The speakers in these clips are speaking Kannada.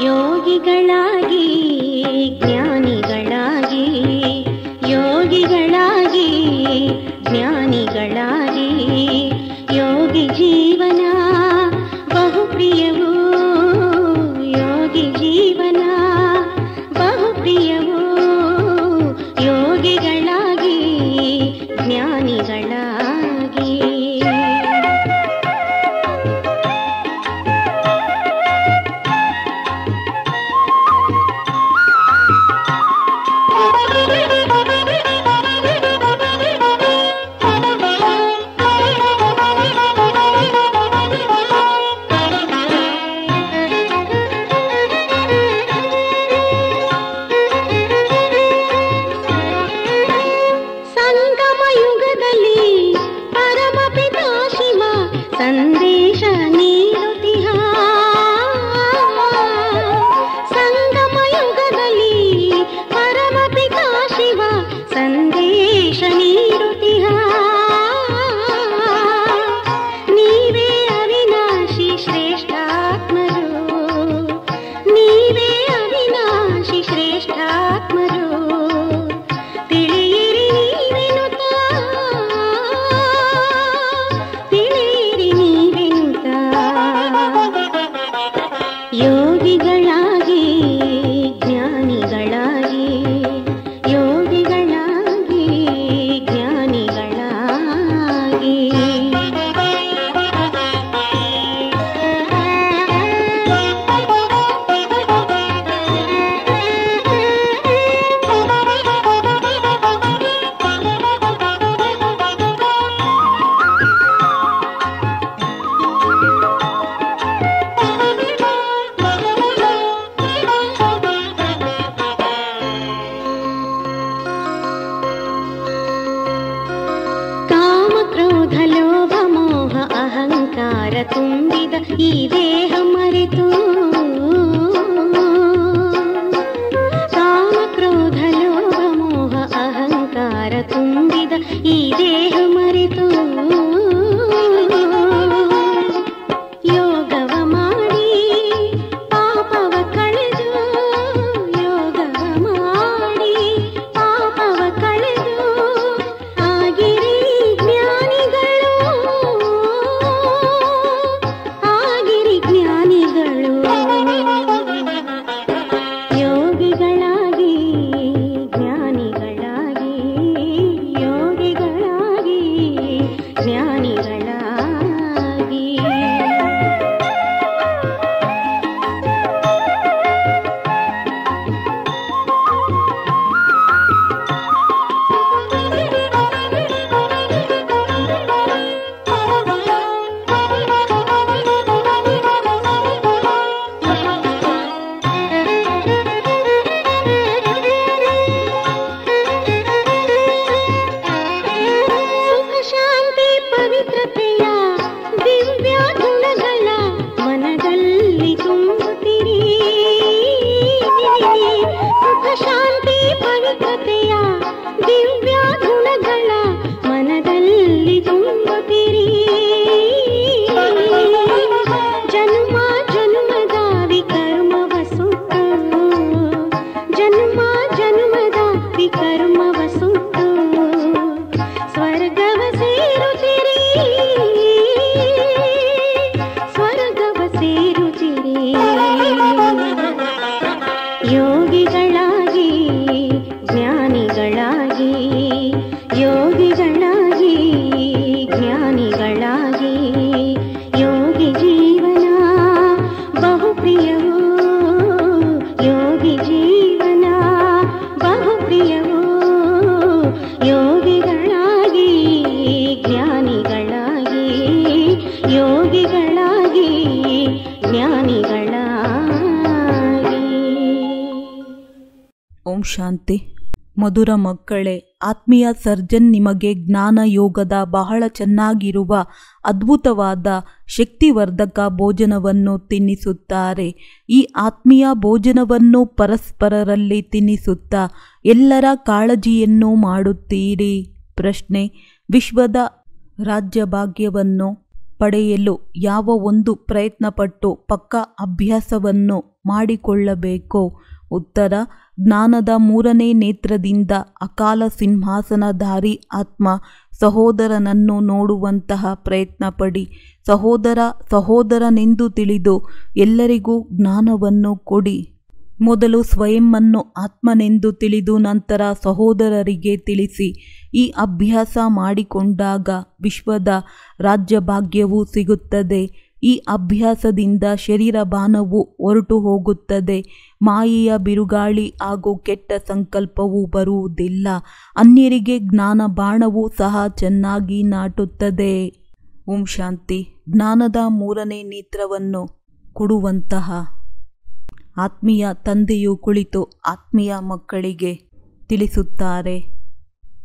ಯೋಗಿಗಳಾಗಿ ಜ್ಞಾನಿಗಳಾಗಿ, ಯೋಗಿಗಳಾಗಿ ಜ್ಞಾನಿಗಳಾಗಿ, ಯೋಗಿ ಜೀವನ ಬಹುಪ್ರಿಯವೂ, ಯೋಗಿ ಜೀವನ ಬಹುಪ್ರಿಯವೂ, ಯೋಗಿಗಳಾಗಿ ಜ್ಞಾನಿಗಳಾಗಿ. ಸಂದೇಶ ನೀಡುತ್ತಿಹ, ಸಂಗಮ ಯುಗದಲ್ಲಿ ಪರಮಪಿತಾ ಶಿವ ಸಂದೇಶ ನೀಡುತ್ತಿಹ. ನೀವೇ ಅವಿನಾಶಿ ಶ್ರೇಷ್ಠಾತ್ಮರು, ನೀವೇ ಅವಿನಾಶಿ ಶ್ರೇಷ್ಠಾತ್ಮರು, ತಿಳಿಯಿರಿ ನೀವೆನುತ, ತಿಳಿಯಿರಿ ನೀವೆನುತ. ಯೋಗಿಗಳಾಗಿ ಜ್ಞಾನಿಗಳಾಗಿ, ಯೋಗಿಗಳಾಗಿ ಜ್ಞಾನಿಗಳಾಗಿ. ಲೋಭ ಮೋಹ ಅಹಂಕಾರ ತುಂಬಿದ ಈ ದೇಹ ಮರೆತು, ಕಾಮ ಕ್ರೋಧ ಲೋಭ ಮೋಹ ಅಹಂಕಾರ ತುಂಬಿದ ಈ ದೇಹ ಮರೆತು, ಯೋಗವ ಮಾಡಿ ಪಾಪವ ಕಳೆದು, ಯೋಗವ ಮಾಡಿ ಪಾಪವ ಕಳೆದು, ಆಗಿರಿ ಆಗಿರಿ ಜ್ಞಾನಿಗಳು. ಯೋಗಿಗಳಾಗಿ ಜ್ಞಾನಿಗಳಾಗಿ, ಯೋಗಿಗಳಾಗಿ ಜ್ಞಾನಿಗಳಾಗಿ. ಶಾಂತಿ ಪವಿತ್ರತೆಯ ದಿವ್ಯ ಗುಣಗಳ ಮನದಲ್ಲಿ ತುಂಬುತ್ತಿರಿ. ಜನ್ಮ ಜನ್ಮದ ವಿಕರ್ಮವ ಸುಟ್ಟು, ಜನ್ಮ ಜನ್ಮದ ವಿಕರ್ಮವ ಸುಟ್ಟು ಸ್ವರ್ಗವ ಸೇರುತ್ತಿರಿ, ಸ್ವರ್ಗವ ಸೇರುತ್ತಿರಿ. ಯೋಗಿಗಳಾಗಿ ಜ್ಞಾನಿಗಳಾಗಿ, ಯೋಗಿಗಳಾಗಿ ಜ್ಞಾನಿಗಳಾಗಿ, ಯೋಗಿ ಜೀವನ ಬಹುಪ್ರಿಯವೂ, ಯೋಗಿ ಜೀವನ ಬಹುಪ್ರಿಯವೂ, ಯೋಗಿಗಳಾಗಿ ಜ್ಞಾನಿಗಳಾಗಿ, ಯೋಗಿಗಳಾಗಿ ಜ್ಞಾನಿಗಳಾಗಿ. ಓಂ ಶಾಂತಿ. ಮಧುರ ಮಕ್ಕಳೇ, ಆತ್ಮೀಯ ಸರ್ಜನ್ ನಿಮಗೆ ಜ್ಞಾನ ಯೋಗದ ಬಹಳ ಚೆನ್ನಾಗಿರುವ ಅದ್ಭುತವಾದ ಶಕ್ತಿವರ್ಧಕ ಭೋಜನವನ್ನು ತಿನ್ನಿಸುತ್ತಾರೆ. ಈ ಆತ್ಮೀಯ ಭೋಜನವನ್ನು ಪರಸ್ಪರರಲ್ಲಿ ತಿನ್ನಿಸುತ್ತಾ ಎಲ್ಲರ ಕಾಳಜಿಯನ್ನು ಮಾಡುತ್ತೀರಿ. ಪ್ರಶ್ನೆ: ವಿಶ್ವದ ರಾಜ್ಯ ಭಾಗ್ಯವನ್ನು ಪಡೆಯಲು ಯಾವ ಒಂದು ಪ್ರಯತ್ನಪಟ್ಟು ಪಕ್ಕಾ ಅಭ್ಯಾಸವನ್ನು ಮಾಡಿಕೊಳ್ಳಬೇಕೋ? ಉತ್ತರ: ಜ್ಞಾನದ ಮೂರನೇ ನೇತ್ರದಿಂದ ಅಕಾಲ ಸಿಂಹಾಸನಧಾರಿ ಆತ್ಮ ಸಹೋದರನನ್ನು ನೋಡುವಂತಹ ಪ್ರಯತ್ನ ಪಡಿ. ಸಹೋದರನೆಂದು ತಿಳಿದು ಎಲ್ಲರಿಗೂ ಜ್ಞಾನವನ್ನು ಕೊಡಿ. ಮೊದಲು ಸ್ವಯಂವನ್ನು ಆತ್ಮನೆಂದು ತಿಳಿದು ನಂತರ ಸಹೋದರರಿಗೆ ತಿಳಿಸಿ. ಈ ಅಭ್ಯಾಸ ಮಾಡಿಕೊಂಡಾಗ ವಿಶ್ವದ ರಾಜ್ಯಭಾಗ್ಯವೂ ಸಿಗುತ್ತದೆ. ಈ ಅಭ್ಯಾಸದಿಂದ ಶರೀರ ಬಾಣವು ಹೊರಟು ಹೋಗುತ್ತದೆ. ಮಾಯೆಯ ಬಿರುಗಾಳಿ ಹಾಗೂ ಕೆಟ್ಟ ಸಂಕಲ್ಪವೂ ಬರುವುದಿಲ್ಲ. ಅನ್ಯರಿಗೆ ಜ್ಞಾನ ಬಾಣವೂ ಸಹ ಚೆನ್ನಾಗಿ ನಾಟುತ್ತದೆ. ಓಂ ಶಾಂತಿ. ಜ್ಞಾನದ ಮೂರನೇ ನೇತ್ರವನ್ನು ಕೊಡುವಂತಹ ಆತ್ಮೀಯ ತಂದೆಯು ಕುಳಿತು ಆತ್ಮೀಯ ಮಕ್ಕಳಿಗೆ ತಿಳಿಸುತ್ತಾರೆ.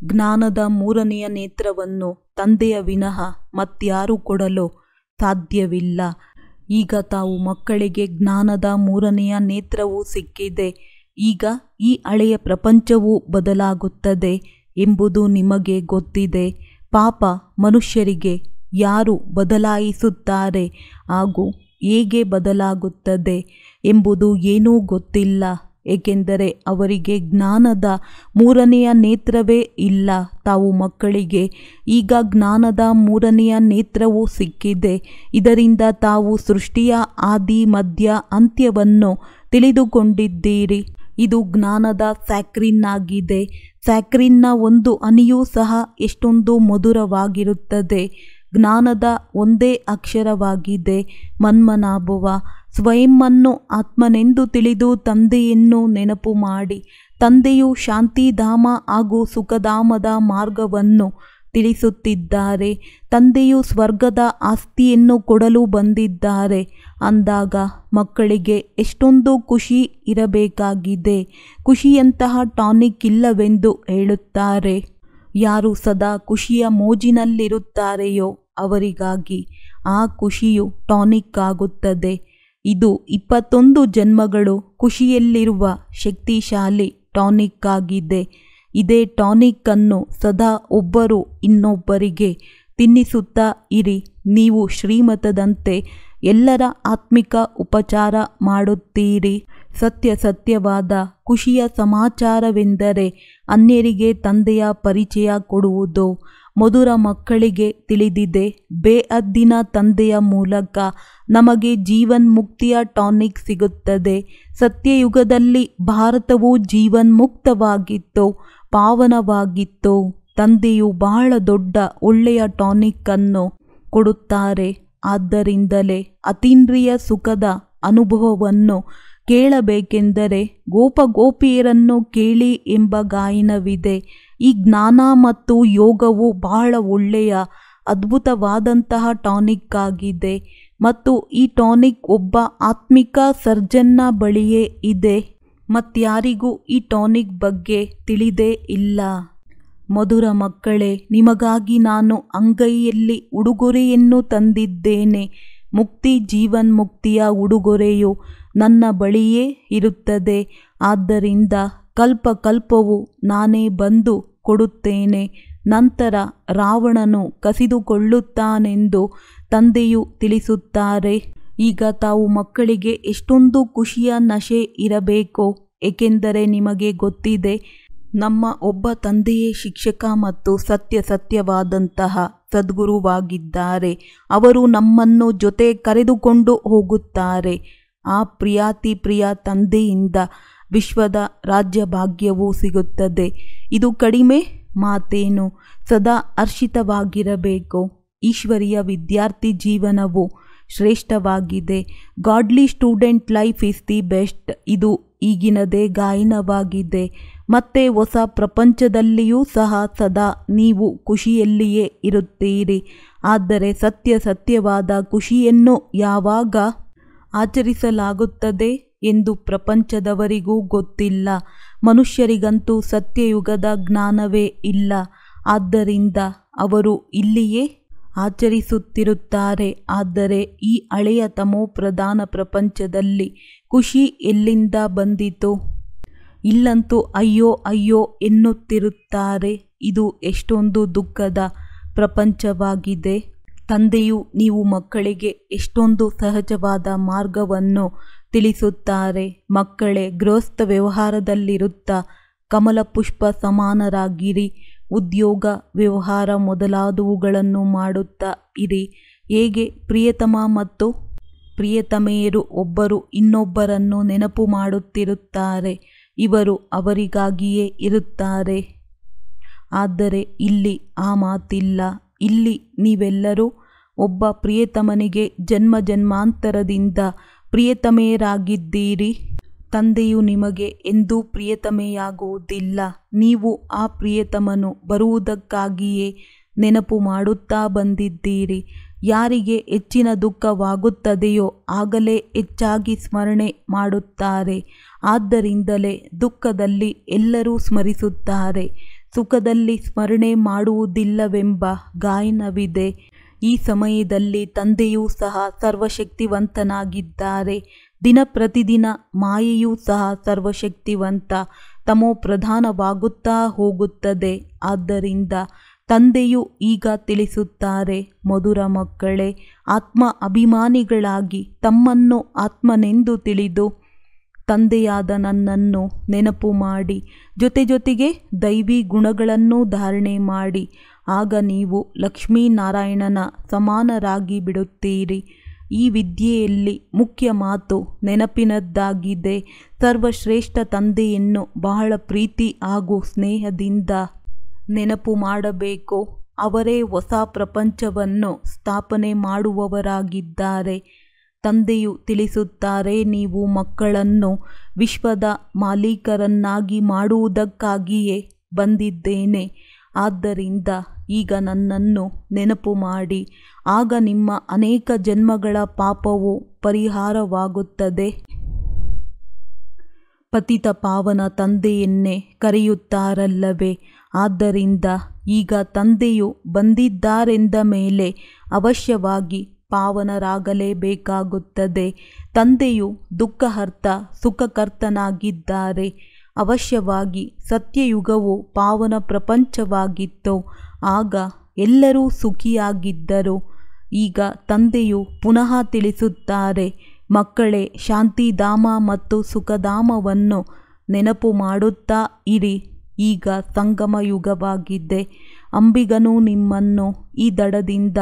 ಜ್ಞಾನದ ಮೂರನೆಯ ನೇತ್ರವನ್ನು ತಂದೆಯ ವಿನಃ ಮತ್ಯಾರೂ ಕೊಡಲು ಸಾಧ್ಯವಿಲ್ಲ. ಈಗ ತಾವು ಮಕ್ಕಳಿಗೆ ಜ್ಞಾನದ ಮೂರನೆಯ ನೇತ್ರವೂ ಸಿಕ್ಕಿದೆ. ಈಗ ಈ ಹಳೆಯ ಪ್ರಪಂಚವೂ ಬದಲಾಗುತ್ತದೆ ಎಂಬುದು ನಿಮಗೆ ಗೊತ್ತಿದೆ. ಪಾಪ ಮನುಷ್ಯರಿಗೆ ಯಾರು ಬದಲಾಯಿಸುತ್ತಾರೆ ಹಾಗೂ ಹೇಗೆ ಬದಲಾಗುತ್ತದೆ ಎಂಬುದು ಏನೂ ಗೊತ್ತಿಲ್ಲ. ಏಕೆಂದರೆ ಅವರಿಗೆ ಜ್ಞಾನದ ಮೂರನೆಯ ನೇತ್ರವೇ ಇಲ್ಲ. ತಾವು ಮಕ್ಕಳಿಗೆ ಈಗ ಜ್ಞಾನದ ಮೂರನೆಯ ನೇತ್ರವೂ ಸಿಕ್ಕಿದೆ. ಇದರಿಂದ ತಾವು ಸೃಷ್ಟಿಯ ಆದಿ ಮಧ್ಯ ಅಂತ್ಯವನ್ನು ತಿಳಿದುಕೊಂಡಿದ್ದೀರಿ. ಇದು ಜ್ಞಾನದ ಸ್ಯಾಕ್ರಿನ್ ಆಗಿದೆ. ಸ್ಯಾಕ್ರಿನ್ನ ಒಂದು ಹನಿಯೂ ಸಹ ಎಷ್ಟೊಂದು ಮಧುರವಾಗಿರುತ್ತದೆ. ಜ್ಞಾನದ ಒಂದೇ ಅಕ್ಷರವಾಗಿದೆ ಮನ್ಮನಾಭವ. ಸ್ವಯಂವನ್ನು ಆತ್ಮನೆಂದು ತಿಳಿದು ತಂದೆಯನ್ನು ನೆನಪು ಮಾಡಿ. ತಂದೆಯು ಶಾಂತಿಧಾಮ ಹಾಗೂ ಸುಖಧಾಮದ ಮಾರ್ಗವನ್ನು ತಿಳಿಸುತ್ತಿದ್ದಾರೆ. ತಂದೆಯು ಸ್ವರ್ಗದ ಆಸ್ತಿಯನ್ನು ಕೊಡಲು ಬಂದಿದ್ದಾರೆ ಅಂದಾಗ ಮಕ್ಕಳಿಗೆ ಎಷ್ಟೊಂದು ಖುಷಿ ಇರಬೇಕಾಗಿದೆ. ಖುಷಿಯಂತಹ ಟಾನಿಕ್ ಇಲ್ಲವೆಂದು ಹೇಳುತ್ತಾರೆ. ಯಾರು ಸದಾ ಖುಷಿಯ ಮೋಜಿನಲ್ಲಿರುತ್ತಾರೆಯೋ ಅವರಿಗಾಗಿ ಆ ಖುಷಿಯು ಟಾನಿಕ್ ಆಗುತ್ತದೆ. ಇದು 21 ಜನ್ಮಗಳು ಖುಷಿಯಲ್ಲಿರುವ ಶಕ್ತಿಶಾಲಿ ಟಾನಿಕ್ ಆಗಿದೆ. ಇದೇ ಟಾನಿಕ್ ಅನ್ನು ಸದಾ ಒಬ್ಬರು ಇನ್ನೊಬ್ಬರಿಗೆ ತಿನ್ನಿಸುತ್ತಾ ಇರಿ. ನೀವು ಶ್ರೀಮತದಂತೆ ಎಲ್ಲರ ಆತ್ಮಿಕ ಉಪಚಾರ ಮಾಡುತ್ತೀರಿ. ಸತ್ಯವಾದ ಖುಷಿಯ ಸಮಾಚಾರವೆಂದರೆ ಅನ್ಯರಿಗೆ ತಂದೆಯ ಪರಿಚಯ ಕೊಡುವುದು. ಮಧುರ ಮಕ್ಕಳಿಗೆ ತಿಳಿದಿದೆ, ಬೇಅದ್ದಿನ ತಂದೆಯ ಮೂಲಕ ನಮಗೆ ಜೀವನ್ಮುಕ್ತಿಯ ಟಾನಿಕ್ ಸಿಗುತ್ತದೆ. ಸತ್ಯಯುಗದಲ್ಲಿ ಭಾರತವು ಜೀವನ್ಮುಕ್ತವಾಗಿತ್ತು, ಪಾವನವಾಗಿತ್ತು. ತಂದೆಯು ಬಹಳ ದೊಡ್ಡ ಒಳ್ಳೆಯ ಟಾನಿಕ್ ಅನ್ನು ಕೊಡುತ್ತಾರೆ. ಆದ್ದರಿಂದಲೇ ಅತೀಂದ್ರಿಯ ಸುಖದ ಅನುಭವವನ್ನು ಕೇಳಬೇಕೆಂದರೆ ಗೋಪಿಯರನ್ನು ಕೇಳಿ ಎಂಬ ಗಾಯನವಿದೆ. ಈ ಜ್ಞಾನ ಮತ್ತು ಯೋಗವು ಬಹಳ ಒಳ್ಳೆಯ ಅದ್ಭುತವಾದಂತಹ ಟಾನಿಕ್ ಆಗಿದೆ ಮತ್ತು ಈ ಟಾನಿಕ್ ಒಬ್ಬ ಆತ್ಮಿಕ ಸರ್ಜನ್ನ ಬಳಿಯೇ ಇದೆ. ಮತ್ಯಾರಿಗೂ ಈ ಟಾನಿಕ್ ಬಗ್ಗೆ ತಿಳಿದೇ ಇಲ್ಲ. ಮಧುರ ಮಕ್ಕಳೇ, ನಿಮಗಾಗಿ ನಾನು ಅಂಗೈಯಲ್ಲಿ ಉಡುಗೊರೆಯನ್ನು ತಂದಿದ್ದೇನೆ. ಮುಕ್ತಿ ಜೀವನ್ಮುಕ್ತಿಯ ಉಡುಗೊರೆಯು ನನ್ನ ಬಳಿಯೇ ಇರುತ್ತದೆ. ಆದ್ದರಿಂದ ಕಲ್ಪವು ನಾನೇ ಬಂದು ಕೊಡುತ್ತೇನೆ. ನಂತರ ರಾವಣನು ಕಸಿದುಕೊಳ್ಳುತ್ತಾನೆಂದು ತಂದೆಯು ತಿಳಿಸುತ್ತಾರೆ. ಈಗ ತಾವು ಮಕ್ಕಳಿಗೆ ಎಷ್ಟೊಂದು ಖುಷಿಯ ನಶೆ ಇರಬೇಕೋ, ಏಕೆಂದರೆ ನಿಮಗೆ ಗೊತ್ತಿದೆ ನಮ್ಮ ಒಬ್ಬ ತಂದೆಯೇ ಶಿಕ್ಷಕ ಮತ್ತು ಸತ್ಯವಾದಂತಹ ಸದ್ಗುರುವಾಗಿದ್ದಾರೆ. ಅವರು ನಮ್ಮನ್ನು ಜೊತೆ ಕರೆದುಕೊಂಡು ಹೋಗುತ್ತಾರೆ. ಆ ಪ್ರಿಯ ತಂದೆಯಿಂದ ವಿಶ್ವದ ರಾಜ್ಯಭಾಗ್ಯವೂ ಸಿಗುತ್ತದೆ. ಇದು ಕಡಿಮೆ ಮಾತೇನು? ಸದಾ ಹರ್ಷಿತವಾಗಿರಬೇಕು. ಈಶ್ವರಿಯ ವಿದ್ಯಾರ್ಥಿ ಜೀವನವು ಶ್ರೇಷ್ಠವಾಗಿದೆ. Godly student life is the best. ಇದು ಈಗಿನದೇ ಗಾಯನವಾಗಿದೆ. ಮತ್ತೆ ಹೊಸ ಪ್ರಪಂಚದಲ್ಲಿಯೂ ಸಹ ಸದಾ ನೀವು ಖುಷಿಯಲ್ಲಿಯೇ ಇರುತ್ತೀರಿ. ಆದರೆ ಸತ್ಯವಾದ ಖುಷಿಯನ್ನು ಯಾವಾಗ ಆಚರಿಸಲಾಗುತ್ತದೆ ಎಂದು ಪ್ರಪಂಚದವರಿಗೂ ಗೊತ್ತಿಲ್ಲ. ಮನುಷ್ಯರಿಗಂತೂ ಸತ್ಯಯುಗದ ಜ್ಞಾನವೇ ಇಲ್ಲ. ಆದ್ದರಿಂದ ಅವರು ಇಲ್ಲಿಯೇ ಆಚರಿಸುತ್ತಿರುತ್ತಾರೆ. ಆದರೆ ಈ ಹಳೆಯ ತಮೋಪ್ರಧಾನ ಪ್ರಪಂಚದಲ್ಲಿ ಖುಷಿ ಎಲ್ಲಿಂದ ಬಂದಿತು? ಇಲ್ಲಂತೂ ಅಯ್ಯೋ ಎನ್ನುತ್ತಿರುತ್ತಾರೆ. ಇದು ಎಷ್ಟೊಂದು ದುಃಖದ ಪ್ರಪಂಚವಾಗಿದೆ. ತಂದೆಯು ನೀವು ಮಕ್ಕಳಿಗೆ ಎಷ್ಟೊಂದು ಸಹಜವಾದ ಮಾರ್ಗವನ್ನು ತಿಳಿಸುತ್ತಾರೆ. ಮಕ್ಕಳೇ, ಗೃಹಸ್ಥ ವ್ಯವಹಾರದಲ್ಲಿರುತ್ತಾ ಕಮಲ ಪುಷ್ಪ ಸಮಾನರಾಗಿರಿ. ಉದ್ಯೋಗ, ವ್ಯವಹಾರ ಮೊದಲಾದವುಗಳನ್ನು ಮಾಡುತ್ತಾ ಇರಿ. ಹೇಗೆ ಪ್ರಿಯತಮ ಮತ್ತು ಪ್ರಿಯತಮೆಯರು ಒಬ್ಬರು ಇನ್ನೊಬ್ಬರನ್ನು ನೆನಪು ಮಾಡುತ್ತಿರುತ್ತಾರೆ, ಇವರು ಅವರಿಗಾಗಿಯೇ ಇರುತ್ತಾರೆ. ಆದರೆ ಇಲ್ಲಿ ಆ ಮಾತಿಲ್ಲ. ಇಲ್ಲಿ ನೀವೆಲ್ಲರೂ ಒಬ್ಬ ಪ್ರಿಯತಮನಿಗೆ ಜನ್ಮ ಜನ್ಮಾಂತರದಿಂದ ಪ್ರಿಯತಮೆಯರಾಗಿದ್ದೀರಿ. ತಂದೆಯು ನಿಮಗೆ ಎಂದೂ ಪ್ರಿಯತಮೆಯಾಗುವುದಿಲ್ಲ. ನೀವು ಆ ಪ್ರಿಯತಮನು ಬರುವುದಕ್ಕಾಗಿಯೇ ನೆನಪು ಮಾಡುತ್ತಾ ಬಂದಿದ್ದೀರಿ. ಯಾರಿಗೆ ಹೆಚ್ಚಿನ ದುಃಖವಾಗುತ್ತದೆಯೋ ಆಗಲೇ ಹೆಚ್ಚಾಗಿ ಸ್ಮರಣೆ ಮಾಡುತ್ತಾರೆ. ಆದ್ದರಿಂದಲೇ ದುಃಖದಲ್ಲಿ ಎಲ್ಲರೂ ಸ್ಮರಿಸುತ್ತಾರೆ, ಸುಖದಲ್ಲಿ ಸ್ಮರಣೆ ಮಾಡುವುದಿಲ್ಲವೆಂಬ ಗಾಯನವಿದೆ. ಈ ಸಮಯದಲ್ಲಿ ತಂದೆಯೂ ಸಹ ಸರ್ವಶಕ್ತಿವಂತನಾಗಿದ್ದಾರೆ. ದಿನ ಪ್ರತಿದಿನ ಮಾಯೆಯೂ ಸಹ ಸರ್ವಶಕ್ತಿವಂತ, ತಮೋ ಪ್ರಧಾನವಾಗುತ್ತಾ ಹೋಗುತ್ತದೆ. ಆದ್ದರಿಂದ ತಂದೆಯು ಈಗ ತಿಳಿಸುತ್ತಾರೆ, ಮಧುರ ಮಕ್ಕಳೇ, ಆತ್ಮ ಅಭಿಮಾನಿಗಳಾಗಿ ತಮ್ಮನ್ನು ಆತ್ಮನೆಂದು ತಿಳಿದು ತಂದೆಯಾದ ನನ್ನನ್ನು ನೆನಪು ಮಾಡಿ, ಜೊತೆಗೆ ದೈವಿ ಗುಣಗಳನ್ನು ಧಾರಣೆ ಮಾಡಿ. ಆಗ ನೀವು ಲಕ್ಷ್ಮೀನಾರಾಯಣನ ಸಮಾನರಾಗಿ ಬಿಡುತ್ತೀರಿ. ಈ ವಿದ್ಯೆಯಲ್ಲಿ ಮುಖ್ಯ ಮಾತು ನೆನಪಿನದ್ದಾಗಿದೆ. ಸರ್ವಶ್ರೇಷ್ಠ ತಂದೆಯನ್ನು ಬಹಳ ಪ್ರೀತಿ ಹಾಗೂ ಸ್ನೇಹದಿಂದ ನೆನಪು ಮಾಡಬೇಕು. ಅವರೇ ಹೊಸ ಪ್ರಪಂಚವನ್ನು ಸ್ಥಾಪನೆ ಮಾಡುವವರಾಗಿದ್ದಾರೆ. ತಂದೆಯು ತಿಳಿಸುತ್ತಾರೆ, ನೀವು ಮಕ್ಕಳನ್ನು ವಿಶ್ವದ ಮಾಲೀಕರನ್ನಾಗಿ ಮಾಡುವುದಕ್ಕಾಗಿಯೇ ಬಂದಿದ್ದೇನೆ. ಆದ್ದರಿಂದ ಈಗ ನನ್ನನ್ನು ನೆನಪು ಮಾಡಿ. ಆಗ ನಿಮ್ಮ ಅನೇಕ ಜನ್ಮಗಳ ಪಾಪವು ಪರಿಹಾರವಾಗುತ್ತದೆ. ಪತಿತ ಪಾವನ ತಂದೆಯನ್ನೇ ಕರೆಯುತ್ತಾರಲ್ಲವೇ? ಆದ್ದರಿಂದ ಈಗ ತಂದೆಯು ಬಂದಿದ್ದಾರೆಂದ ಮೇಲೆ ಅವಶ್ಯವಾಗಿ ಪಾವನರಾಗಲೇಬೇಕಾಗುತ್ತದೆ. ತಂದೆಯು ದುಃಖಹರ್ತ ಸುಖಕರ್ತನಾಗಿದ್ದಾರೆ. ಅವಶ್ಯವಾಗಿ ಸತ್ಯಯುಗವು ಪಾವನ ಪ್ರಪಂಚವಾಗಿತ್ತು. ಆಗ ಎಲ್ಲರೂ ಸುಖಿಯಾಗಿದ್ದರು. ಈಗ ತಂದೆಯು ಪುನಃ ತಿಳಿಸುತ್ತಾರೆ, ಮಕ್ಕಳೇ, ಶಾಂತಿಧಾಮ ಮತ್ತು ಸುಖಧಾಮವನ್ನು ನೆನಪು ಮಾಡುತ್ತಾ ಇರಿ. ಈಗ ಸಂಗಮ ಯುಗವಾಗಿದೆ. ಅಂಬಿಗನು ನಿಮ್ಮನ್ನು ಈ ದಡದಿಂದ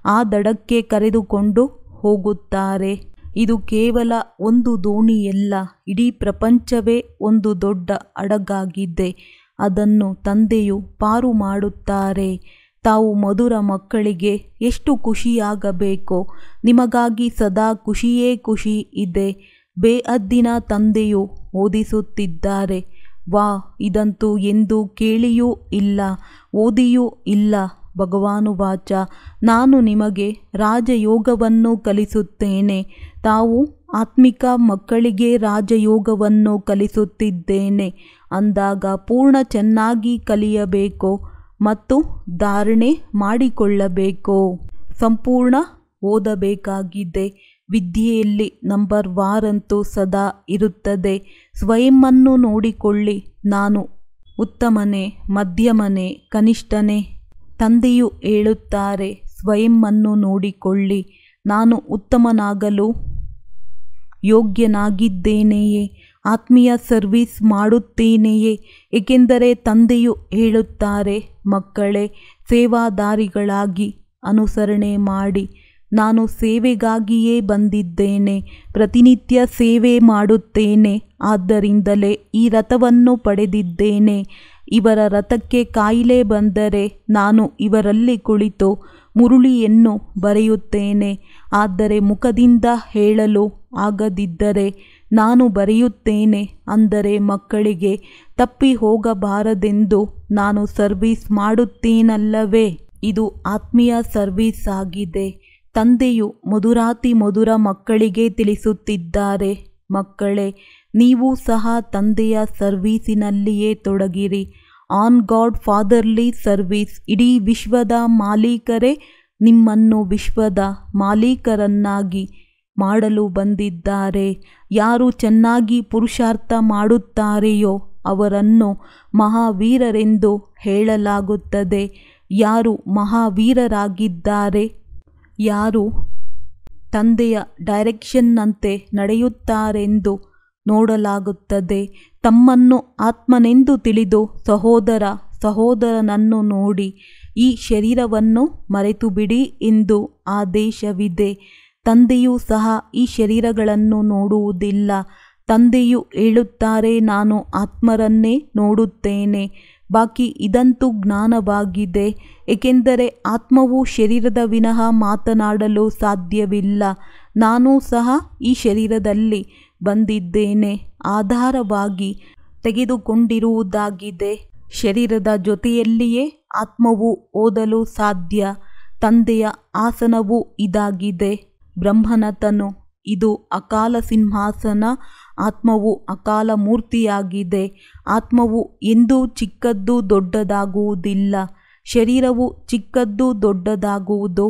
ಆ ದಡಕ್ಕೆ ಕರೆದುಕೊಂಡು ಹೋಗುತ್ತಾರೆ. ಇದು ಕೇವಲ ಒಂದು ದೋಣಿಯಲ್ಲ, ಇಡೀ ಪ್ರಪಂಚವೇ ಒಂದು ದೊಡ್ಡ ಹಡಗಾಗಿದೆ. ಅದನ್ನು ತಂದೆಯು ಪಾರು ಮಾಡುತ್ತಾರೆ. ತಾವು ಮಧುರ ಮಕ್ಕಳಿಗೆ ಎಷ್ಟು ಖುಷಿಯಾಗಬೇಕೋ ನಿಮಗಾಗಿ ಸದಾ ಖುಷಿಯೇ ಖುಷಿ ಇದೆ. ಬೇಅದ್ದಿನ ತಂದೆಯು ಓದಿಸುತ್ತಿದ್ದಾರೆ. ವಾ, ಇದಂತೂ ಎಂದೂ ಕೇಳಿಯೂ ಇಲ್ಲ, ಓದಿಯೂ ಇಲ್ಲ. ಭಗವಾನುವಾಚ, ನಾನು ನಿಮಗೆ ರಾಜಯೋಗವನ್ನು ಕಲಿಸುತ್ತೇನೆ. ತಾವು ಆತ್ಮಿಕ ಮಕ್ಕಳಿಗೆ ರಾಜಯೋಗವನ್ನು ಕಲಿಸುತ್ತಿದ್ದೇನೆ ಅಂದಾಗ ಪೂರ್ಣ ಚೆನ್ನಾಗಿ ಕಲಿಯಬೇಕು ಮತ್ತು ಧಾರಣೆ ಮಾಡಿಕೊಳ್ಳಬೇಕು. ಸಂಪೂರ್ಣ ಓದಬೇಕಾಗಿದೆ. ವಿದ್ಯೆಯಲ್ಲಿ ನಂಬರ್ 1 ಅಂತೂ ಸದಾ ಇರುತ್ತದೆ. ಸ್ವಯಂವನ್ನು ನೋಡಿಕೊಳ್ಳಿ. ನಾನು ಉತ್ತಮನೇ, ಮಧ್ಯಮನೇ, ಕನಿಷ್ಠನೇ? ತಂದೆಯು ಹೇಳುತ್ತಾರೆ, ಸ್ವಯಂವನ್ನು ನೋಡಿಕೊಳ್ಳಿ. ನಾನು ಉತ್ತಮನಾಗಲು ಯೋಗ್ಯನಾಗಿದ್ದೇನೆಯೇ? ಆತ್ಮೀಯ ಸರ್ವಿಸ್ ಮಾಡುತ್ತೇನೆಯೇ? ಏಕೆಂದರೆ ತಂದೆಯು ಹೇಳುತ್ತಾರೆ, ಮಕ್ಕಳೇ, ಸೇವಾದಾರಿಗಳಾಗಿ ಅನುಸರಣೆ ಮಾಡಿ. ನಾನು ಸೇವೆಗಾಗಿಯೇ ಬಂದಿದ್ದೇನೆ. ಪ್ರತಿನಿತ್ಯ ಸೇವೆ ಮಾಡುತ್ತೇನೆ. ಆದ್ದರಿಂದಲೇ ಈ ರಥವನ್ನು ಪಡೆದಿದ್ದೇನೆ. ಇವರ ರಥಕ್ಕೆ ಕಾಯಿಲೆ ಬಂದರೆ ನಾನು ಇವರಲ್ಲಿ ಕುಳಿತು ಮುರುಳಿಯನ್ನು ಬರೆಯುತ್ತೇನೆ. ಆದರೆ ಮುಖದಿಂದ ಹೇಳಲು ಆಗದಿದ್ದರೆ ನಾನು ಬರೆಯುತ್ತೇನೆ. ಅಂದರೆ ಮಕ್ಕಳಿಗೆ ತಪ್ಪಿ ಹೋಗಬಾರದೆಂದು ನಾನು ಸರ್ವೀಸ್ ಮಾಡುತ್ತೇನಲ್ಲವೇ? ಇದು ಆತ್ಮೀಯ ಸರ್ವೀಸ್ ಆಗಿದೆ. ತಂದೆಯು ಮಧುರಾತಿ ಮಧುರ ಮಕ್ಕಳಿಗೆ ತಿಳಿಸುತ್ತಿದ್ದಾರೆ, ಮಕ್ಕಳೇ, ನೀವು ಸಹ ತಂದೆಯ ಸರ್ವೀಸಿನಲ್ಲಿಯೇ ತೊಡಗಿರಿ. On God fatherly service. ಇಡೀ ವಿಶ್ವದ ಮಾಲೀಕರೇ ನಿಮ್ಮನ್ನು ವಿಶ್ವದ ಮಾಲೀಕರನ್ನಾಗಿ ಮಾಡಲು ಬಂದಿದ್ದಾರೆ. ಯಾರು ಚೆನ್ನಾಗಿ ಪುರುಷಾರ್ಥ ಮಾಡುತ್ತಾರೆಯೋ ಅವರನ್ನು ಮಹಾವೀರರೆಂದು ಹೇಳಲಾಗುತ್ತದೆ. ಯಾರು ಮಹಾವೀರರಾಗಿದ್ದಾರೆ ಯಾರು ತಂದೆಯ ಡೈರೆಕ್ಷನ್ನಂತೆ ನಡೆಯುತ್ತಾರೆಂದು ನೋಡಲಾಗುತ್ತದೆ. ತಮ್ಮನ್ನು ಆತ್ಮನೆಂದು ತಿಳಿದು ಸಹೋದರನನ್ನು ನೋಡಿ ಈ ಶರೀರವನ್ನು ಮರೆತು ಬಿಡಿ ಎಂದು ಆದೇಶವಿದೆ. ತಂದೆಯೂ ಸಹ ಈ ಶರೀರಗಳನ್ನು ನೋಡುವುದಿಲ್ಲ. ತಂದೆಯು ಹೇಳುತ್ತಾರೆ, ನಾನು ಆತ್ಮರನ್ನೇ ನೋಡುತ್ತೇನೆ. ಬಾಕಿ ಇದಂತೂ ಜ್ಞಾನವಾಗಿದೆ, ಏಕೆಂದರೆ ಆತ್ಮವು ಶರೀರದ ವಿನಃ ಮಾತನಾಡಲು ಸಾಧ್ಯವಿಲ್ಲ. ನಾನೂ ಸಹ ಈ ಶರೀರದಲ್ಲಿ ಬಂದಿದ್ದೇನೆ, ಆಧಾರವಾಗಿ ತೆಗೆದುಕೊಂಡಿರುವುದಾಗಿದೆ. ಶರೀರದ ಜೊತೆಯಲ್ಲಿಯೇ ಆತ್ಮವು ಓದಲು ಸಾಧ್ಯ. ತಂದೆಯ ಆಸನವು ಇದಾಗಿದೆ, ಬ್ರಹ್ಮನತನು. ಇದು ಅಕಾಲ ಸಿಂಹಾಸನ. ಆತ್ಮವು ಅಕಾಲ ಮೂರ್ತಿಯಾಗಿದೆ. ಆತ್ಮವು ಎಂದೂ ಚಿಕ್ಕದ್ದು ದೊಡ್ಡದಾಗುವುದಿಲ್ಲ. ಶರೀರವು ಚಿಕ್ಕದ್ದು ದೊಡ್ಡದಾಗುವುದು.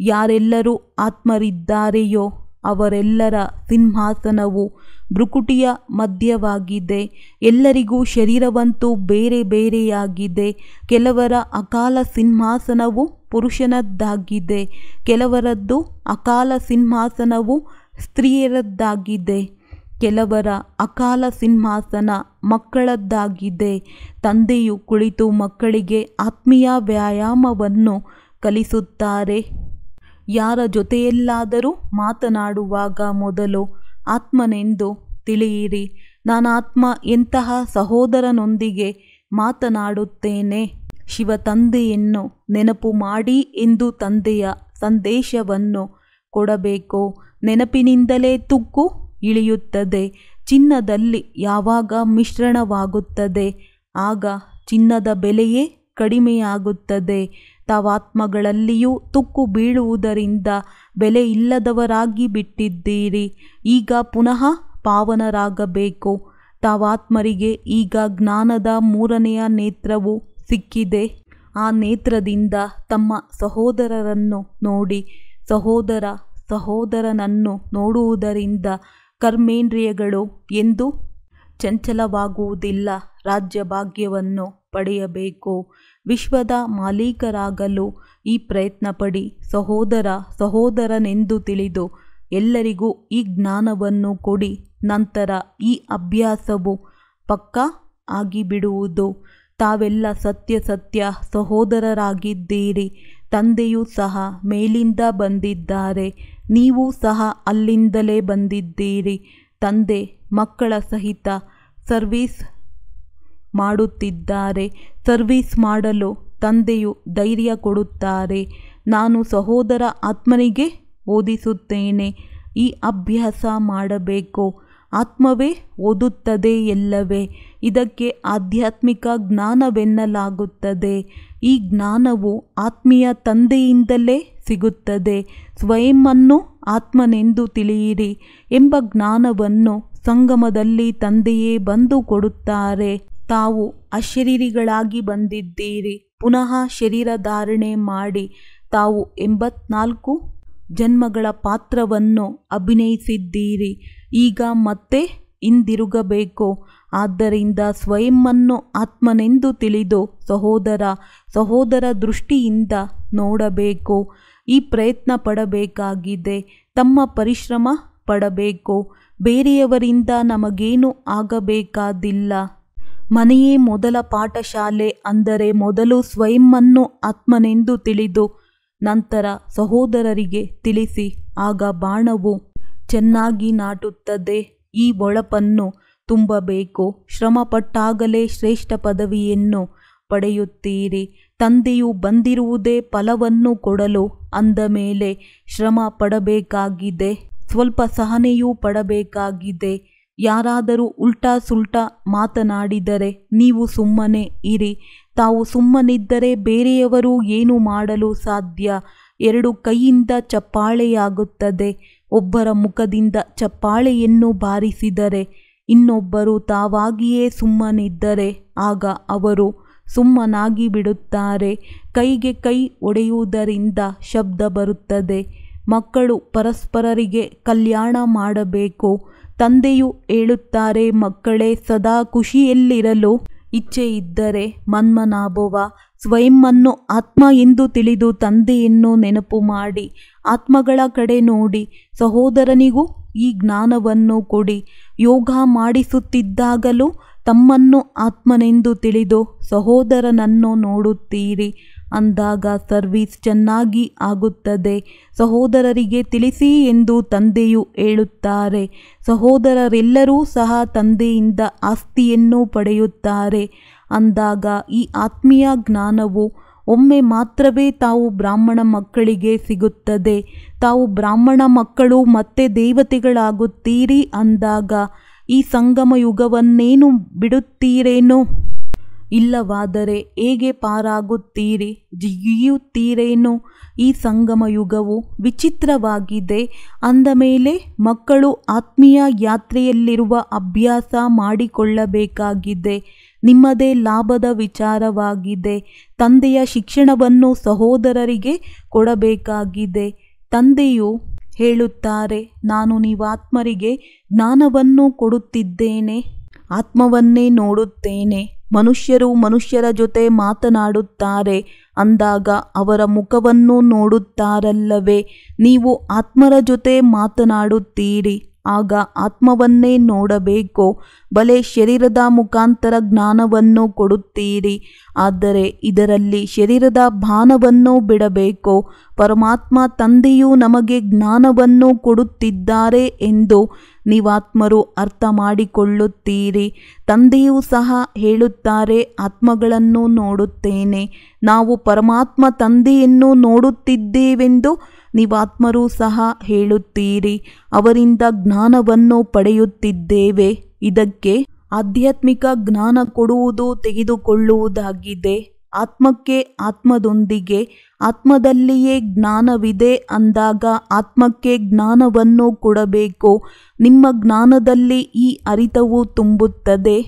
ಯಾರೆಲ್ಲರೂ ಆತ್ಮರಿದ್ದಾರೆಯೋ ಅವರೆಲ್ಲರ ಸಿಂಹಾಸನವು ಭ್ರುಕುಟಿಯ ಮಧ್ಯವಾಗಿದೆ. ಎಲ್ಲರಿಗೂ ಶರೀರವಂತೂ ಬೇರೆ ಬೇರೆಯಾಗಿದೆ. ಕೆಲವರ ಅಕಾಲ ಸಿಂಹಾಸನವು ಪುರುಷನದ್ದಾಗಿದೆ, ಕೆಲವರದ್ದು ಅಕಾಲ ಸಿಂಹಾಸನವು ಸ್ತ್ರೀಯರದ್ದಾಗಿದೆ, ಕೆಲವರ ಅಕಾಲ ಸಿಂಹಾಸನ ಮಕ್ಕಳದ್ದಾಗಿದೆ. ತಂದೆಯು ಕುಳಿತು ಮಕ್ಕಳಿಗೆ ಆತ್ಮೀಯ ವ್ಯಾಯಾಮವನ್ನು ಕಲಿಸುತ್ತಾರೆ. ಯಾರ ಜೊತೆಯಲ್ಲಾದರೂ ಮಾತನಾಡುವಾಗ ಮೊದಲು ಆತ್ಮನೆಂದು ತಿಳಿಯಿರಿ. ನಾನಾತ್ಮ ಎಂತಹ ಸಹೋದರನೊಂದಿಗೆ ಮಾತನಾಡುತ್ತೇನೆ. ಶಿವ ತಂದೆಯನ್ನು ನೆನಪು ಮಾಡಿ ಎಂದು ತಂದೆಯ ಸಂದೇಶವನ್ನು ಕೊಡಬೇಕು. ನೆನಪಿನಿಂದಲೇ ತುಕ್ಕು ಇಳಿಯುತ್ತದೆ. ಚಿನ್ನದಲ್ಲಿ ಯಾವಾಗ ಮಿಶ್ರಣವಾಗುತ್ತದೆ ಆಗ ಚಿನ್ನದ ಬೆಲೆಯೇ ಕಡಿಮೆಯಾಗುತ್ತದೆ. ತಾವಾತ್ಮಗಳಲ್ಲಿಯೂ ತುಕ್ಕು ಬೀಳುವುದರಿಂದ ಬೆಲೆ ಇಲ್ಲದವರಾಗಿ ಬಿಟ್ಟಿದ್ದೀರಿ. ಈಗ ಪುನಃ ಪಾವನರಾಗಬೇಕು. ತಾವಾತ್ಮರಿಗೆ ಈಗ ಜ್ಞಾನದ 3ನೆಯ ನೇತ್ರವು ಸಿಕ್ಕಿದೆ. ಆ ನೇತ್ರದಿಂದ ತಮ್ಮ ಸಹೋದರರನ್ನು ನೋಡಿ. ಸಹೋದರನನ್ನು ನೋಡುವುದರಿಂದ ಕರ್ಮೇಂದ್ರಿಯಗಳು ಎಂದೂ ಚಂಚಲವಾಗುವುದಿಲ್ಲ. ರಾಜ್ಯಭಾಗ್ಯವನ್ನು ಪಡೆಯಬೇಕು. ವಿಶ್ವದ ಮಾಲೀಕರಾಗಲು ಈ ಪ್ರಯತ್ನ ಪಡಿ. ಸಹೋದರನೆಂದು ತಿಳಿದು ಎಲ್ಲರಿಗೂ ಈ ಜ್ಞಾನವನ್ನು ಕೊಡಿ. ನಂತರ ಈ ಅಭ್ಯಾಸವು ಪಕ್ಕಾ ಆಗಿಬಿಡುವುದು. ತಾವೆಲ್ಲ ಸತ್ಯ ಸಹೋದರರಾಗಿದ್ದೀರಿ. ತಂದೆಯೂ ಸಹ ಮೇಲಿಂದ ಬಂದಿದ್ದಾರೆ, ನೀವು ಸಹ ಅಲ್ಲಿಂದಲೇ ಬಂದಿದ್ದೀರಿ. ತಂದೆ ಮಕ್ಕಳ ಸಹಿತ ಸರ್ವೀಸ್ ಮಾಡುತ್ತಿದ್ದಾರೆ. ಸರ್ವೀಸ್ ಮಾಡಲು ತಂದೆಯು ಧೈರ್ಯ ಕೊಡುತ್ತಾರೆ. ನಾನು ಸಹೋದರ ಆತ್ಮನಿಗೆ ಓದಿಸುತ್ತೇನೆ. ಈ ಅಭ್ಯಾಸ ಮಾಡಬೇಕು. ಆತ್ಮವೇ ಓದುತ್ತದೆ ಎಲ್ಲವೇ. ಇದಕ್ಕೆ ಆಧ್ಯಾತ್ಮಿಕ ಜ್ಞಾನವೆನ್ನಲಾಗುತ್ತದೆ. ಈ ಜ್ಞಾನವು ಆತ್ಮೀಯ ತಂದೆಯಿಂದಲೇ ಸಿಗುತ್ತದೆ. ಸ್ವಯಂವನ್ನು ಆತ್ಮನೆಂದು ತಿಳಿಯಿರಿ ಎಂಬ ಜ್ಞಾನವನ್ನು ಸಂಗಮದಲ್ಲಿ ತಂದೆಯೇ ಬಂದು ಕೊಡುತ್ತಾರೆ. ತಾವು ಅಶರೀರಿಗಳಾಗಿ ಬಂದಿದ್ದೀರಿ. ಪುನಃ ಶರೀರ ಧಾರಣೆ ಮಾಡಿ ತಾವು 84 ಜನ್ಮಗಳ ಪಾತ್ರವನ್ನು ಅಭಿನಯಿಸಿದ್ದೀರಿ. ಈಗ ಮತ್ತೆ ಹಿಂದಿರುಗಬೇಕು. ಆದ್ದರಿಂದ ಸ್ವಯಂವನ್ನು ಆತ್ಮನೆಂದು ತಿಳಿದು ಸಹೋದರ ದೃಷ್ಟಿಯಿಂದ ನೋಡಬೇಕು. ಈ ಪ್ರಯತ್ನ ಪಡಬೇಕಾಗಿದೆ. ತಮ್ಮ ಪರಿಶ್ರಮ ಪಡಬೇಕು. ಬೇರೆಯವರಿಂದ ನಮಗೇನು ಆಗಬೇಕಾದಿಲ್ಲ. ಮನೆಯೇ ಮೊದಲ ಪಾಠಶಾಲೆ. ಅಂದರೆ ಮೊದಲು ಸ್ವಯಂವನ್ನು ಆತ್ಮನೆಂದು ತಿಳಿದು ನಂತರ ಸಹೋದರರಿಗೆ ತಿಳಿಸಿ. ಆಗ ಬಾಣವು ಚೆನ್ನಾಗಿ ನಾಟುತ್ತದೆ. ಈ ಹೊಳಪನ್ನು ತುಂಬಬೇಕು. ಶ್ರಮಪಟ್ಟಾಗಲೇ ಶ್ರೇಷ್ಠ ಪದವಿಯನ್ನು ಪಡೆಯುತ್ತೀರಿ. ತಂದೆಯು ಬಂದಿರುವುದೇ ಫಲವನ್ನು ಕೊಡಲು. ಅಂದ ಮೇಲೆ ಶ್ರಮ ಪಡಬೇಕಾಗಿದೆ. ಸ್ವಲ್ಪ ಸಹನೆಯೂ ಪಡಬೇಕಾಗಿದೆ. ಯಾರಾದರೂ ಉಲ್ಟಾ ಸುಲ್ಟಾ ಮಾತನಾಡಿದರೆ ನೀವು ಸುಮ್ಮನೆ ಇರಿ. ತಾವು ಸುಮ್ಮನಿದ್ದರೆ ಬೇರೆಯವರು ಏನು ಮಾಡಲು ಸಾಧ್ಯ? 2 ಕೈಯಿಂದ ಚಪ್ಪಾಳೆಯಾಗುತ್ತದೆ. ಒಬ್ಬರ ಮುಖದಿಂದ ಚಪ್ಪಾಳೆಯನ್ನು ಬಾರಿಸಿದರೆ ಇನ್ನೊಬ್ಬರು ತಾವಾಗಿಯೇ ಸುಮ್ಮನಿದ್ದರೆ ಆಗ ಅವರು ಸುಮ್ಮನಾಗಿ ಬಿಡುತ್ತಾರೆ. ಕೈಗೆ ಕೈ ಒಡೆಯುವುದರಿಂದ ಶಬ್ದ ಬರುತ್ತದೆ. ಮಕ್ಕಳು ಪರಸ್ಪರರಿಗೆ ಕಲ್ಯಾಣ ಮಾಡಬೇಕು. ತಂದೆಯು ಹೇಳುತ್ತಾರೆ, ಮಕ್ಕಳೇ, ಸದಾ ಖುಷಿಯಲ್ಲಿರಲು ಇಚ್ಛೆ ಇದ್ದರೆ ಮನ್ಮನಾಭವ ಸ್ವಯಂವನ್ನು ಆತ್ಮ ಎಂದು ತಿಳಿದು ತಂದೆಯನ್ನು ನೆನಪು ಮಾಡಿ. ಆತ್ಮಗಳ ಕಡೆ ನೋಡಿ, ಸಹೋದರನಿಗೂ ಈ ಜ್ಞಾನವನ್ನು ಕೊಡಿ. ಯೋಗ ಮಾಡಿಸುತ್ತಿದ್ದಾಗಲೂ ತಮ್ಮನ್ನು ಆತ್ಮನೆಂದು ತಿಳಿದು ಸಹೋದರನನ್ನು ನೋಡುತ್ತೀರಿ ಅಂದಾಗ ಸರ್ವಿಸ್ ಚೆನ್ನಾಗಿ ಆಗುತ್ತದೆ. ಸಹೋದರರಿಗೆ ತಿಳಿಸಿ ಎಂದು ತಂದೆಯು ಹೇಳುತ್ತಾರೆ. ಸಹೋದರರೆಲ್ಲರೂ ಸಹ ತಂದೆಯಿಂದ ಆಸ್ತಿಯನ್ನು ಪಡೆಯುತ್ತಾರೆ ಅಂದಾಗ ಈ ಆತ್ಮೀಯ ಜ್ಞಾನವು ಒಮ್ಮೆ ಮಾತ್ರವೇ ತಾವು ಬ್ರಾಹ್ಮಣ ಮಕ್ಕಳಿಗೆ ಸಿಗುತ್ತದೆ. ತಾವು ಬ್ರಾಹ್ಮಣ ಮಕ್ಕಳು ಮತ್ತೆ ದೇವತೆಗಳಾಗುತ್ತೀರಿ ಅಂದಾಗ ಈ ಸಂಗಮ ಯುಗವನ್ನೇನು ಬಿಡುತ್ತೀರೇನೋ? ಇಲ್ಲವಾದರೆ ಹೇಗೆ ಪಾರಾಗುತ್ತೀರಿ? ಜಿಗಿಯುತ್ತೀರೇನೋ? ಈ ಸಂಗಮ ಯುಗವು ವಿಚಿತ್ರವಾಗಿದೆ. ಅಂದ ಮೇಲೆ ಮಕ್ಕಳು ಆತ್ಮೀಯ ಯಾತ್ರೆಯಲ್ಲಿರುವ ಅಭ್ಯಾಸ ಮಾಡಿಕೊಳ್ಳಬೇಕಾಗಿದೆ. ನಿಮ್ಮದೇ ಲಾಭದ ವಿಚಾರವಾಗಿದೆ. ತಂದೆಯ ಶಿಕ್ಷಣವನ್ನು ಸಹೋದರರಿಗೆ ಕೊಡಬೇಕಾಗಿದೆ. ತಂದೆಯು ಹೇಳುತ್ತಾರೆ, ನಾನು ನೀವಾತ್ಮರಿಗೆ ಜ್ಞಾನವನ್ನು ಕೊಡುತ್ತಿದ್ದೇನೆ, ಆತ್ಮವನ್ನೇ ನೋಡುತ್ತೇನೆ. ಮನುಷ್ಯರು ಮನುಷ್ಯರ ಜೊತೆ ಮಾತನಾಡುತ್ತಾರೆ ಅಂದಾಗ ಅವರ ಮುಖವನ್ನು ನೋಡುತ್ತಾರಲ್ಲವೇ? ನೀವು ಆತ್ಮರ ಜೊತೆ ಮಾತನಾಡುತ್ತೀರಿ, ಆಗ ಆತ್ಮವನ್ನೇ ನೋಡಬೇಕು. ಬಲೆ ಶರೀರದ ಮುಖಾಂತರ ಜ್ಞಾನವನ್ನು ಕೊಡುತ್ತೀರಿ, ಆದರೆ ಇದರಲ್ಲಿ ಶರೀರದ ಭಾನವನ್ನು ಬಿಡಬೇಕು. ಪರಮಾತ್ಮ ತಂದೆಯು ನಮಗೆ ಜ್ಞಾನವನ್ನು ಕೊಡುತ್ತಿದ್ದಾರೆ ಎಂದು ನೀವಾತ್ಮರು ಅರ್ಥ ಮಾಡಿಕೊಳ್ಳುತ್ತೀರಿ. ತಂದೆಯೂ ಸಹ ಹೇಳುತ್ತಾರೆ, ಆತ್ಮಗಳನ್ನು ನೋಡುತ್ತೇನೆ. ನಾವು ಪರಮಾತ್ಮ ತಂದೆಯನ್ನು ನೋಡುತ್ತಿದ್ದೇವೆಂದು ನೀವಾತ್ಮರೂ ಸಹ ಹೇಳುತ್ತೀರಿ. ಅವರಿಂದ ಜ್ಞಾನವನ್ನು ಪಡೆಯುತ್ತಿದ್ದೇವೆ. ಇದಕ್ಕೆ ಆಧ್ಯಾತ್ಮಿಕ ಜ್ಞಾನ ಕೊಡುವುದು ತೆಗೆದುಕೊಳ್ಳುವುದಾಗಿದೆ. ಆತ್ಮಕ್ಕೆ ಆತ್ಮದೊಂದಿಗೆ ಆತ್ಮದಲ್ಲಿಯೇ ಜ್ಞಾನವಿದೆ ಅಂದಾಗ ಆತ್ಮಕ್ಕೆ ಜ್ಞಾನವನ್ನು ಕೊಡಬೇಕು. ನಿಮ್ಮ ಜ್ಞಾನದಲ್ಲಿ ಈ ಅರಿತವು ತುಂಬುತ್ತದೆ.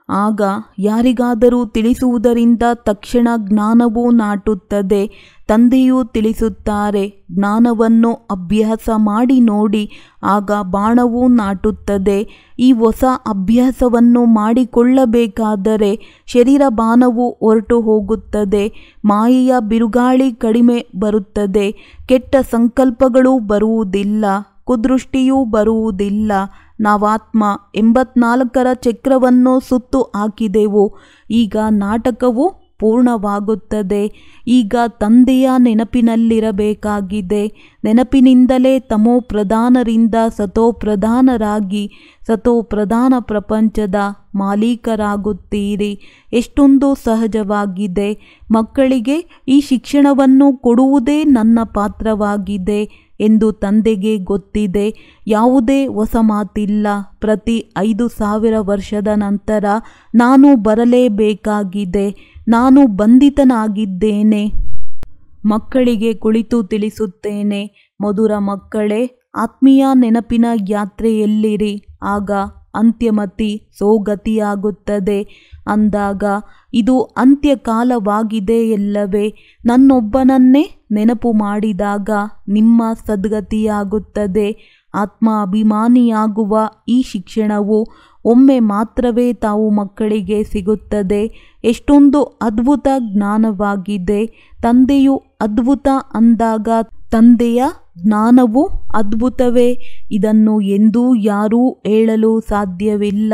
ಆಗ ಯಾರಿಗಾದರೂ ತಿಳಿಸುವುದರಿಂದ ತಕ್ಷಣ ಜ್ಞಾನವು ನಾಟುತ್ತದೆ. ತಂದೆಯೂ ತಿಳಿಸುತ್ತಾರೆ, ಜ್ಞಾನವನ್ನು ಅಭ್ಯಾಸ ಮಾಡಿ ನೋಡಿ, ಆಗ ಬಾಣವೂ ನಾಟುತ್ತದೆ. ಈ ಹೊಸ ಅಭ್ಯಾಸವನ್ನು ಮಾಡಿಕೊಳ್ಳಬೇಕಾದರೆ ಶರೀರ ಬಾಣವು ಹೊರಟು ಹೋಗುತ್ತದೆ. ಮಾಯೆಯ ಬಿರುಗಾಳಿ ಕಡಿಮೆ ಬರುತ್ತದೆ. ಕೆಟ್ಟ ಸಂಕಲ್ಪಗಳು ಬರುವುದಿಲ್ಲ, ಕುದೃಷ್ಟಿಯೂ ಬರುವುದಿಲ್ಲ. ನಾವಾತ್ಮ 84ರ ಚಕ್ರವನ್ನು ಸುತ್ತು ಹಾಕಿದೆವು. ಈಗ ನಾಟಕವು ಪೂರ್ಣವಾಗುತ್ತದೆ. ಈಗ ತಂದೆಯ ನೆನಪಿನಲ್ಲಿರಬೇಕಾಗಿದೆ. ನೆನಪಿನಿಂದಲೇ ತಮೋ ಪ್ರಧಾನರಿಂದ ಸತೋ ಪ್ರಧಾನರಾಗಿ ಸತೋ ಪ್ರಧಾನ ಪ್ರಪಂಚದ ಮಾಲೀಕರಾಗುತ್ತೀರಿ. ಎಷ್ಟೊಂದು ಸಹಜವಾಗಿದೆ. ಮಕ್ಕಳಿಗೆ ಈ ಶಿಕ್ಷಣವನ್ನು ಕೊಡುವುದೇ ನನ್ನ ಪಾತ್ರವಾಗಿದೆ ಎಂದು ತಂದೆಗೆ ಗೊತ್ತಿದೆ. ಯಾವುದೇ ಹೊಸ ಮಾತಿಲ್ಲ. ಪ್ರತಿ 5000 ವರ್ಷದ ನಂತರ ನಾನು ಬರಲೇಬೇಕಾಗಿದೆ. ನಾನು ಬಂಧಿತನಾಗಿದ್ದೇನೆ. ಮಕ್ಕಳಿಗೆ ಕುಳಿತು ತಿಳಿಸುತ್ತೇನೆ, ಮಧುರ ಮಕ್ಕಳೇ, ಆತ್ಮೀಯ ನೆನಪಿನ ಯಾತ್ರೆಯಲ್ಲಿರಿ, ಆಗ ಅಂತ್ಯಮತಿ ಸೋಗತಿಯಾಗುತ್ತದೆ ಅಂದಾಗ ಇದು ಅಂತ್ಯಕಾಲವಾಗಿದೆ ಎಲ್ಲವೇ. ನನ್ನೊಬ್ಬನನ್ನೇ ನೆನಪು ಮಾಡಿದಾಗ ನಿಮ್ಮ ಸದ್ಗತಿಯಾಗುತ್ತದೆ. ಆತ್ಮ ಅಭಿಮಾನಿಯಾಗುವ ಈ ಶಿಕ್ಷಣವು ಒಮ್ಮೆ ಮಾತ್ರವೇ ತಾವು ಮಕ್ಕಳಿಗೆ ಸಿಗುತ್ತದೆ. ಎಷ್ಟೊಂದು ಅದ್ಭುತ ಜ್ಞಾನವಾಗಿದೆ. ತಂದೆಯು ಅದ್ಭುತ ಅಂದಾಗ ತಂದೆಯ ಜ್ಞಾನವು ಅದ್ಭುತವೇ. ಇದನ್ನು ಎಂದೂ ಯಾರೂ ಹೇಳಲು ಸಾಧ್ಯವಿಲ್ಲ.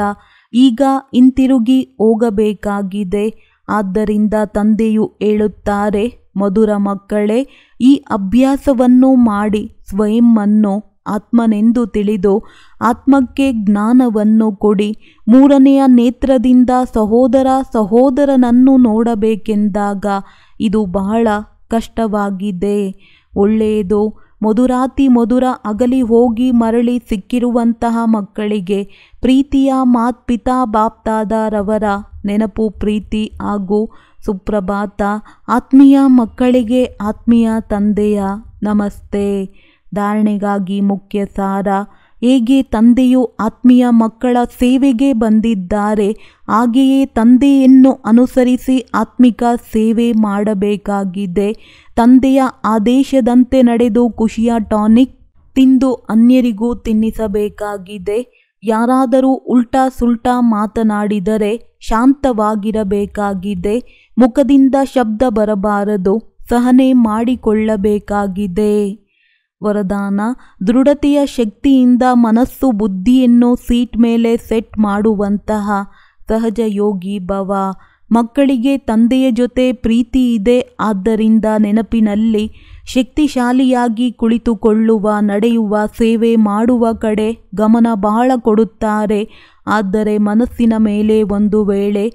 ಈಗ ಹಿಂತಿರುಗಿ ಹೋಗಬೇಕಾಗಿದೆ. ಆದ್ದರಿಂದ ತಂದೆಯು ಹೇಳುತ್ತಾರೆ, ಮಧುರ ಮಕ್ಕಳೇ, ಈ ಅಭ್ಯಾಸವನ್ನು ಮಾಡಿ ಸ್ವಯಂವನ್ನು ಆತ್ಮನೆಂದು ತಿಳಿದು ಆತ್ಮಕ್ಕೆ ಜ್ಞಾನವನ್ನು ಕೊಡಿ. 3ನೆಯ ನೇತ್ರದಿಂದ ಸಹೋದರನನ್ನು ನೋಡಬೇಕೆಂದಾಗ ಇದು ಬಹಳ ಕಷ್ಟವಾಗಿದೆ. ಒಳ್ಳೆಯದು. ಮಧುರಾತಿ ಮಧುರ ಅಗಲಿ ಹೋಗಿ ಮರಳಿ ಸಿಕ್ಕಿರುವಂತಹ ಮಕ್ಕಳಿಗೆ ಪ್ರೀತಿಯ ಮಾತ್ಪಿತಾ ಬಾಪ್ದಾದರವರ ನೆನಪು, ಪ್ರೀತಿ ಹಾಗೂ ಸುಪ್ರಭಾತ. ಆತ್ಮೀಯ ಮಕ್ಕಳಿಗೆ ಆತ್ಮೀಯ ತಂದೆಯ ನಮಸ್ತೆ. ಧಾರಣೆಗಾಗಿ ಮುಖ್ಯ ಸಾರ. ಹೇಗೆ ತಂದೆಯು ಆತ್ಮೀಯ ಮಕ್ಕಳ ಸೇವೆಗೆ ಬಂದಿದ್ದಾರೆ, ಹಾಗೆಯೇ ತಂದೆಯನ್ನು ಅನುಸರಿಸಿ ಆತ್ಮಿಕ ಸೇವೆ ಮಾಡಬೇಕಾಗಿದೆ. ತಂದೆಯ ಆದೇಶದಂತೆ ನಡೆದು ಖುಷಿಯ ಟಾನಿಕ್ ತಿಂದು ಅನ್ಯರಿಗೂ ತಿನ್ನಿಸಬೇಕಾಗಿದೆ. ಯಾರಾದರೂ ಉಲ್ಟಾ ಸುಲ್ಟಾ ಮಾತನಾಡಿದರೆ ಶಾಂತವಾಗಿರಬೇಕಾಗಿದೆ. ಮುಖದಿಂದ ಶಬ್ದ ಬರಬಾರದು, ಸಹನೆ ಮಾಡಿಕೊಳ್ಳಬೇಕಾಗಿದೆ. ವರದಾನ: ದೃಢತೆಯ ಶಕ್ತಿಯಿಂದ ಮನಸ್ಸು ಬುದ್ಧಿಯನ್ನು ಸೀಟ್ ಮೇಲೆ ಸೆಟ್ ಮಾಡುವಂತಹ ಸಹಜ ಯೋಗಿ ಭವ. ಮಕ್ಕಳಿಗೆ ತಂದೆಯ ಜೊತೆ ಪ್ರೀತಿ ಇದೆ, ಆದ್ದರಿಂದ ನೆನಪಿನಲ್ಲಿ ಶಕ್ತಿಶಾಲಿಯಾಗಿ ಕುಳಿತುಕೊಳ್ಳುವ, ನಡೆಯುವ, ಸೇವೆ ಮಾಡುವ ಕಡೆ ಗಮನ ಬಹಳ ಕೊಡುತ್ತಾರೆ. ಆದರೆ ಮನಸ್ಸಿನ ಮೇಲೆ ಒಂದು ವೇಳೆ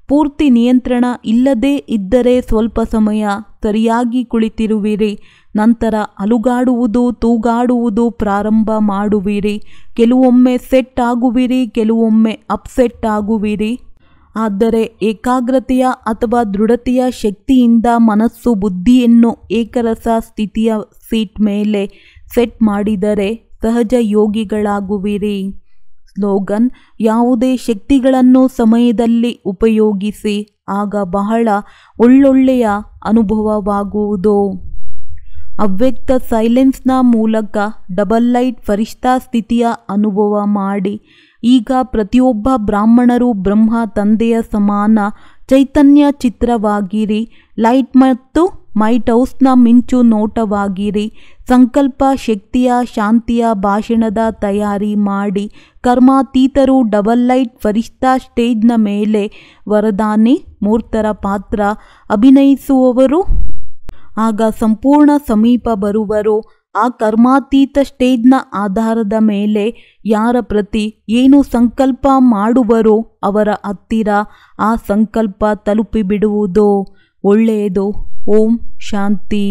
ಪೂರ್ತಿ ನಿಯಂತ್ರಣ ಇಲ್ಲದೇ ಇದ್ದರೆ ಸ್ವಲ್ಪ ಸಮಯ ಸರಿಯಾಗಿ ಕುಳಿತಿರುವಿರಿ, ನಂತರ ಅಲುಗಾಡುವುದು, ತೂಗಾಡುವುದು ಪ್ರಾರಂಭ ಮಾಡುವಿರಿ. ಕೆಲವೊಮ್ಮೆ ಸೆಟ್ ಆಗುವಿರಿ, ಕೆಲವೊಮ್ಮೆ ಅಪ್ಸೆಟ್ ಆಗುವಿರಿ. ಆದರೆ ಏಕಾಗ್ರತೆಯ ಅಥವಾ ದೃಢತೆಯ ಶಕ್ತಿಯಿಂದ ಮನಸ್ಸು ಬುದ್ಧಿಯನ್ನು ಏಕರಸ ಸ್ಥಿತಿಯ ಸೀಟ್ ಮೇಲೆ ಸೆಟ್ ಮಾಡಿದರೆ ಸಹಜ ಯೋಗಿಗಳಾಗುವಿರಿ. ಸ್ಲೋಗನ್: ಯಾವುದೇ ಶಕ್ತಿಗಳನ್ನು ಸಮಯದಲ್ಲಿ ಉಪಯೋಗಿಸಿ, ಆಗ ಬಹಳ ಒಳ್ಳೊಳ್ಳೆಯ ಅನುಭವವಾಗುವುದು. ಅವ್ಯಕ್ತ ಸೈಲೆನ್ಸ್ನ ಮೂಲಕ ಡಬಲ್ ಲೈಟ್ ಫರಿಷ್ಠಾ ಸ್ಥಿತಿಯ ಅನುಭವ ಮಾಡಿ. ಈಗ ಪ್ರತಿಯೊಬ್ಬ ಬ್ರಾಹ್ಮಣರು ಬ್ರಹ್ಮ ತಂದೆಯ ಸಮಾನ ಚೈತನ್ಯ ಚಿತ್ರವಾಗಿರಿ. ಲೈಟ್ ಮತ್ತು ಮೈಟ್ ಹೌಸ್ನ ಮಿಂಚು ನೋಟವಾಗಿರಿ. ಸಂಕಲ್ಪ ಶಕ್ತಿಯ ಶಾಂತಿಯ ಭಾಷಣದ ತಯಾರಿ ಮಾಡಿ. ಕರ್ಮಾತೀತರು ಡಬಲ್ ಲೈಟ್ ಫರಿಷ್ಠಾ ಸ್ಟೇಜ್ನ ಮೇಲೆ ವರದಾನಿ ಮೂರ್ತರ ಪಾತ್ರ ಅಭಿನಯಿಸುವವರು ಆಗ ಸಂಪೂರ್ಣ ಸಮೀಪ ಬರುವರು. ಆ ಕರ್ಮಾತೀತ ಸ್ಟೇಜ್ನ ಆಧಾರದ ಮೇಲೆ ಯಾರ ಪ್ರತಿ ಏನು ಸಂಕಲ್ಪ ಮಾಡುವರೋ ಅವರ ಹತ್ತಿರ ಆ ಸಂಕಲ್ಪ ತಲುಪಿಬಿಡುವುದು. ಒಳ್ಳೆಯದು. ಓಂ ಶಾಂತಿ.